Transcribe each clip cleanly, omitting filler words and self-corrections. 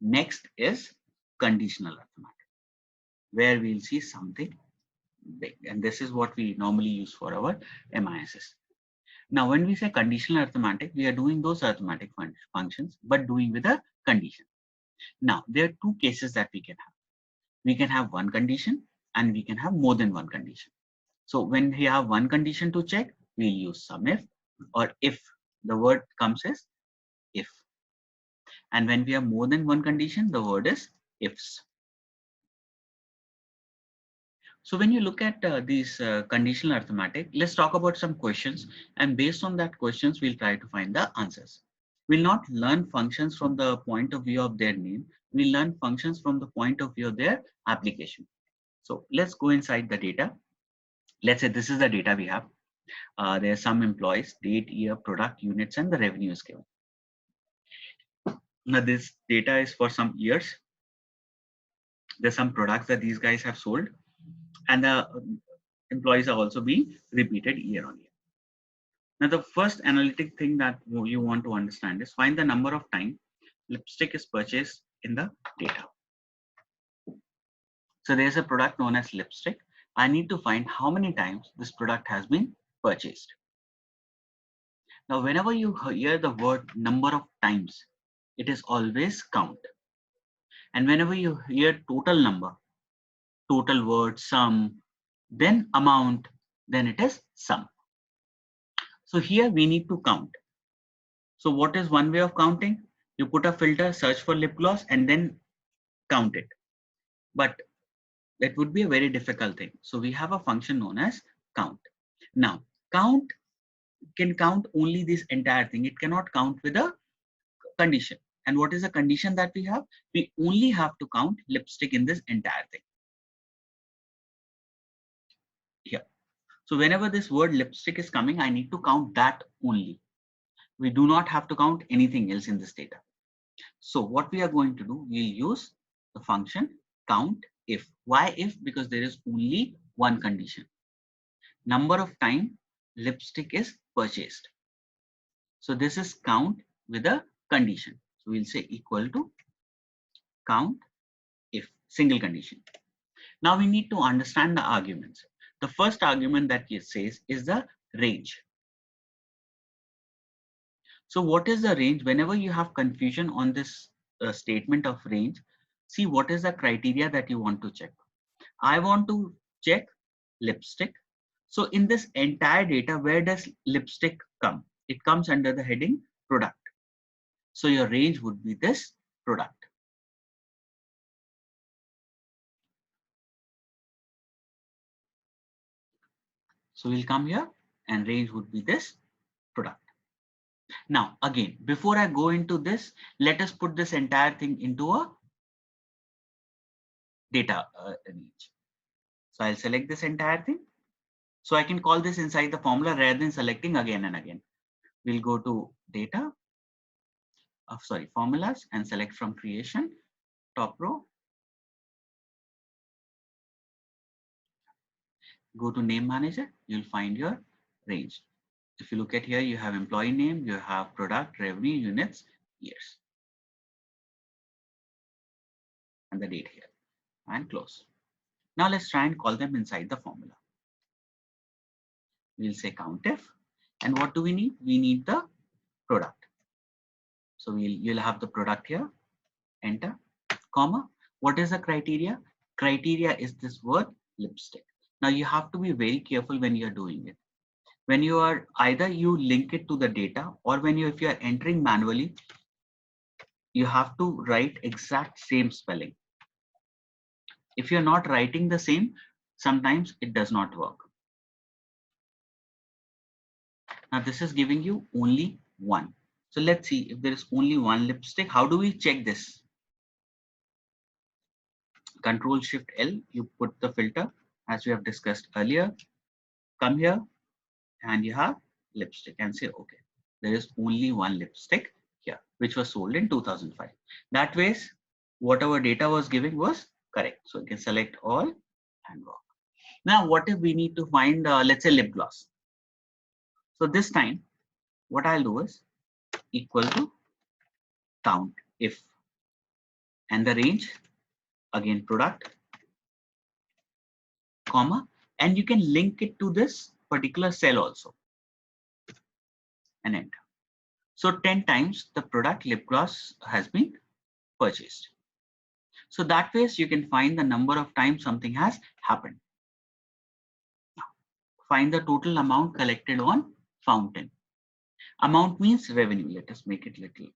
Next is conditional arithmetic, where we'll see something big. And this is what we normally use for our MISs. Now, when we say conditional arithmetic, we are doing those arithmetic functions, but doing with a condition. Now, there are two cases that we can have. We can have one condition and we can have more than one condition. So when we have one condition to check, we'll use SUMIF, or if. The word comes as if. And when we have more than one condition, the word is ifs. So when you look at these conditional arithmetic, let's talk about some questions, and based on that questions, we'll try to find the answers. We'll not learn functions from the point of view of their name. We'll learn functions from the point of view of their application. So let's go inside the data. Let's say this is the data we have. There are some employees, date, year, product, units, and the revenue is given. Now this data is for some years. There's some products that these guys have sold, and the employees are also being repeated year on year. Now the first analytic thing that you want to understand is find the number of times lipstick is purchased in the data. So there's a product known as lipstick. I need to find how many times this product has been purchased. Now whenever you hear the word number of times, it is always count. And whenever you hear total number, total word, sum, then amount, then it is sum. So here we need to count. So what is one way of counting? You put a filter, search for lip gloss, and then count it. But that would be a very difficult thing. So we have a function known as count. Now, count can count only this entire thing. It cannot count with a condition. And what is the condition that we have? We only have to count lipstick in this entire thing. Here. So whenever this word lipstick is coming, I need to count that only. We do not have to count anything else in this data. So what we are going to do, we'll use the function count if. Why if? Because there is only one condition. Number of time lipstick is purchased. So this is count with a condition. So we'll say equal to count if, single condition. Now we need to understand the arguments. The first argument that it says is the range. So what is the range? Whenever you have confusion on this statement of range, see what is the criteria that you want to check. I want to check lipstick. So in this entire data, where does lipstick come? It comes under the heading product. So your range would be this product. So we'll come here and range would be this product. Now again, before I go into this, let us put this entire thing into a data range. So I'll select this entire thing. So I can call this inside the formula rather than selecting again and again. We'll go to data, formulas, and select from creation, top row. Go to name manager, you'll find your range. If you look at here, you have employee name, you have product, revenue, units, years, and the date here, and close. Now let's try and call them inside the formula. We'll say COUNTIF, and what do we need? We need the product. So you'll have the product here, enter, comma. What is the criteria? Criteria is this word lipstick. Now you have to be very careful when you're doing it. When you are either you link it to the data, or if you are entering manually, you have to write exact same spelling. If you're not writing the same, sometimes it does not work. Now this is giving you only one. So let's see if there is only one lipstick. How do we check this? Control Shift L, you put the filter as we have discussed earlier. Come here and you have lipstick and say, okay, there is only one lipstick here, which was sold in 2005. That way, whatever data was giving was correct. So you can select all and work. Now, what if we need to find, let's say, lip gloss? So this time, what I'll do is equal to count if. and the range, again product, comma, and you can link it to this particular cell also, and enter. So 10 times the product lip gloss has been purchased. So that way you can find the number of times something has happened. Find the total amount collected on fountain. Amount means revenue. Let us make it little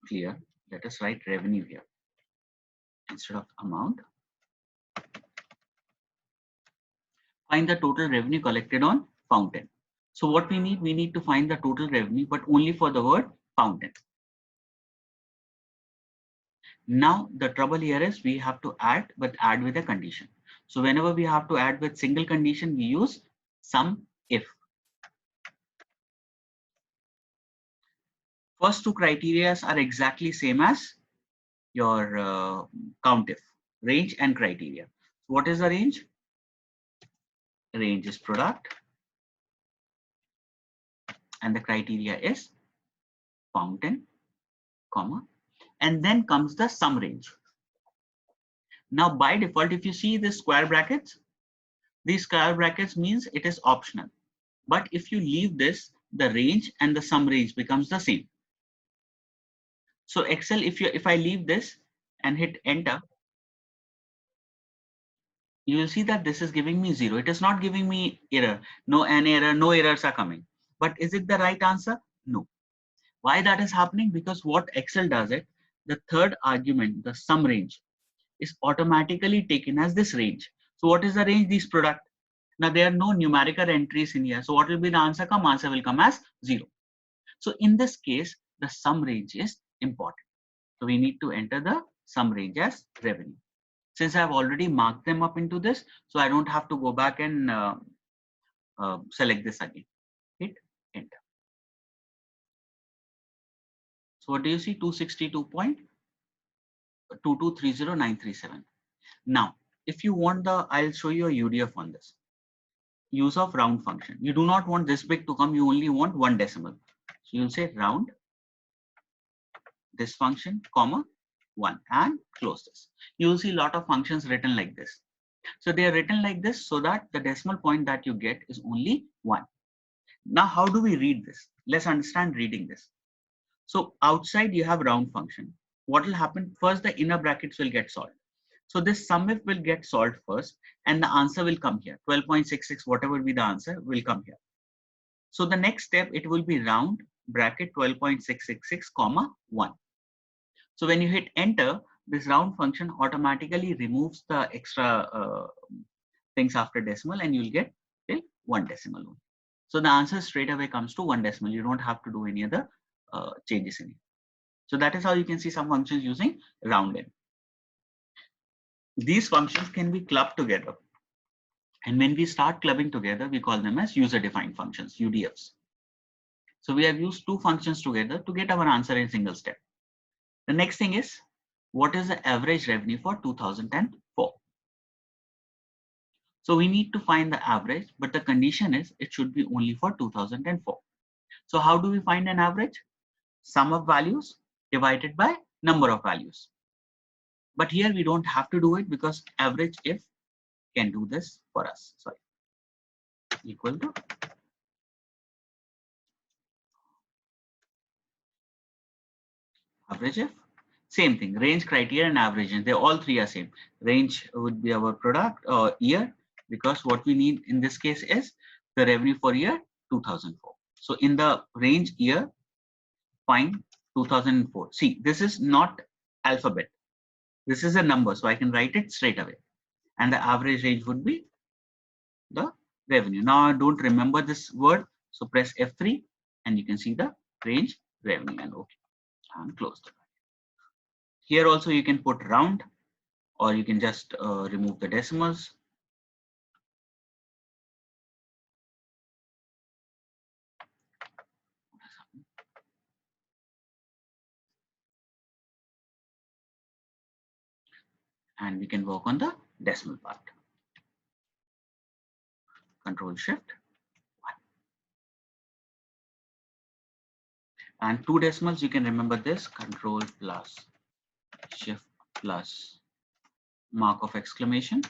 clear. Let us write revenue here instead of amount. Find the total revenue collected on fountain. So what we need to find the total revenue, but only for the word fountain. Now the trouble here is we have to add with a condition. So whenever we have to add with single condition, we use sum if. First two criteria are exactly same as your count if, range and criteria. So what is the range? Range is product and the criteria is fountain, comma, and then comes the sum range. Now by default, if you see the square brackets, these square brackets means it is optional. But if you leave this, the range and the sum range becomes the same. So Excel, if I leave this and hit enter, you will see that this is giving me 0. It is not giving me error. No errors are coming. But is it the right answer? No. Why that is happening? Because what Excel does it, the third argument, the sum range, is automatically taken as this range. So what is the range? This product. Now there are no numerical entries in here. So what will be the answer come? Answer will come as 0. So in this case, the sum range is important. So we need to enter the sum range as revenue. Since I've already marked them up into this, so I don't have to go back and select this again. Hit enter. So what do you see? 262.2230937. Now, if you want I'll show you a UDF on this. Use of round function. You do not want this big to come. You only want one decimal. So you'll say round this function, comma, 1 and close this. You will see a lot of functions written like this. So they are written like this so that the decimal point that you get is only 1. Now, how do we read this? Let's understand reading this. So outside you have round function. What will happen? First, the inner brackets will get solved. So this sum if will get solved first and the answer will come here. 12.66, whatever be the answer will come here. So the next step, it will be round bracket 12.666 comma 1. So when you hit enter, this round function automatically removes the extra things after decimal and you'll get till 1 decimal. So the answer straight away comes to 1 decimal. You don't have to do any other changes in it. So that is how you can see some functions using rounded. These functions can be clubbed together. And when we start clubbing together, we call them as user-defined functions, UDFs. So we have used two functions together to get our answer in single step. The next thing is, what is the average revenue for 2004? So we need to find the average, but the condition is it should be only for 2004. So how do we find an average? Sum of values divided by number of values. But here we don't have to do it because average if can do this for us. Sorry, equal to average if. Same thing, range, criteria, and average. They all three are same. Range would be our product or year, because what we need in this case is the revenue for year 2004. So in the range year, find 2004. See, this is not alphabet. This is a number, so I can write it straight away. And the average range would be the revenue. Now I don't remember this word, so press F3 and you can see the range revenue and okay, and close the. Here also you can put round or you can just remove the decimals. And we can work on the decimal part. Control Shift 1. And two decimals, you can remember this, Control plus Shift plus mark of exclamation,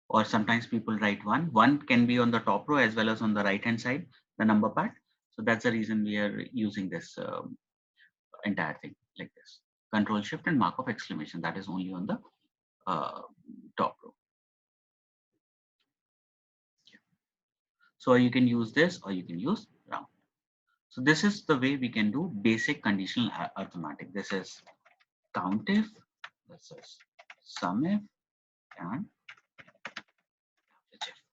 or sometimes people write 1. 1 can be on the top row as well as on the right hand side, the number part. So that's the reason we are using this entire thing like this. Control shift and mark of exclamation, that is only on the top row. So you can use this or you can use round. So this is the way we can do basic conditional arithmetic. This is COUNTIF, this is SUMIF, and